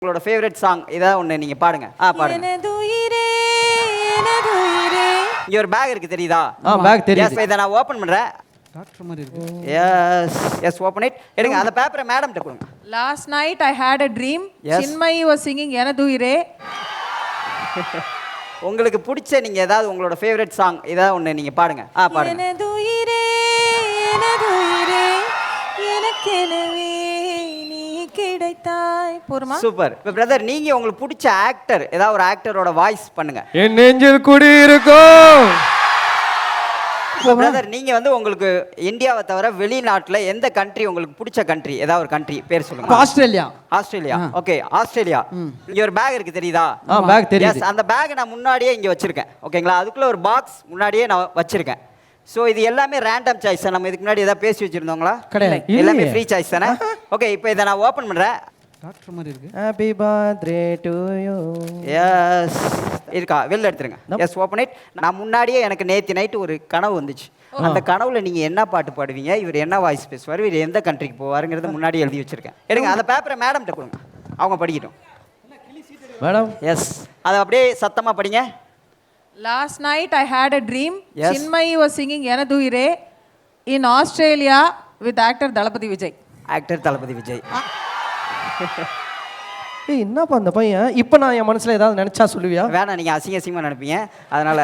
உங்களோட favourite song ஏதாவது ஒன்று நீங்கள் பாடுங்க. பாடுங்க. எனதுயிரே எனதுயிரே. இங்கே ஒரு பேக் இருக்கு தெரியுதா? பேக் தெரியுது. எஸ், இதை நான் ஓப்பன் பண்ணுறேன். டாக்டர் மாதிரி இருக்கு. Yes open it. எடுங்க அந்த பேப்பரை மேடம்கிட்ட கொடுங்க. Last night I had a dream. Yes. Chinmayi was singing எனதுயிரே. உங்களுக்கு பிடிச்ச நீங்கள் ஏதாவது உங்களோட ஃபேவரட் சாங் ஏதாவது ஒன்று நீங்கள் பாடுங்க. பாடுங்க. எனதுயிரே எனதுயிரே எனக்கெனவே நீ கிடைத்தாய். போருமா? சூப்பர். இப்போ பிரதர் நீங்கள் உங்களுக்கு பிடிச்ச ஆக்டர் ஏதாவது ஒரு ஆக்டரோட வாய்ஸ் பண்ணுங்க. என் நெஞ்சில் குடி இருக்கும். பிரதர் நீங்கள் வந்து உங்களுக்கு இந்தியாவை தவிர வெளிநாட்டில் எந்த கண்ட்ரி உங்களுக்கு பிடிச்ச கண்ட்ரி ஏதாவது ஒரு கண்ட்ரி பேர் சொல்லுங்க. ஆஸ்திரேலியா. ஆஸ்திரேலியா. Okay, Australia. இங்கே ஒரு பேக் இருக்கு தெரியுதா? பேக் தெரியுது. எஸ், அந்த பேக் நான் முன்னாடியே இங்கே வச்சிருக்கேன். ஓகேங்களா? அதுக்குள்ள ஒரு பாக்ஸ் முன்னாடியே நான் வச்சிருக்கேன். ஸோ இது எல்லாமே ரேண்டம் சாய்ஸ். நம்ம இதுக்கு முன்னாடி ஏதாவது பேசி வச்சிருந்தோங்களா? கிடையாது. எல்லாமே ஃப்ரீ சாய்ஸ் தானே? ஓகே, இப்போ இதை நான் ஓப்பன் பண்ணுறேன். டாக்டர் மாதிரி இருக்கு. Happy birthday to you. Yes இருக்கா? வெளில எடுத்துருங்க. Yes open it. நான் முன்னாடியே எனக்கு நேற்று நைட்டு ஒரு கனவு வந்துச்சு. அந்த கனவுல நீங்கள் என்ன பாட்டு பாடுவீங்க, இவர் என்ன வாய்ஸ் பேசுவார், இவர் எந்த கண்ட்ரிக்கு போவாருங்கிறத முன்னாடி எழுதி வச்சிருக்கேன். எடுங்க அந்த பேப்பரை மேடம்கிட்ட கொடுங்க, அவங்க படிக்கட்டும். மேடம். எஸ், அதை அப்படியே சத்தமாக படிங்க. Last night I had a dream. Yes. Chinmayi was singing Enadhuyire in Australia with actor Thalapathy Vijay. Actor Thalapathy Vijay. ஏய் என்னப்பா அந்த பையன் இப்போ நான் என் மனசுல ஏதாவது நினைச்சா சொல்லுவியா? வேணாம், நீங்கள் அசிங்கமாக நினைப்பீங்க, அதனால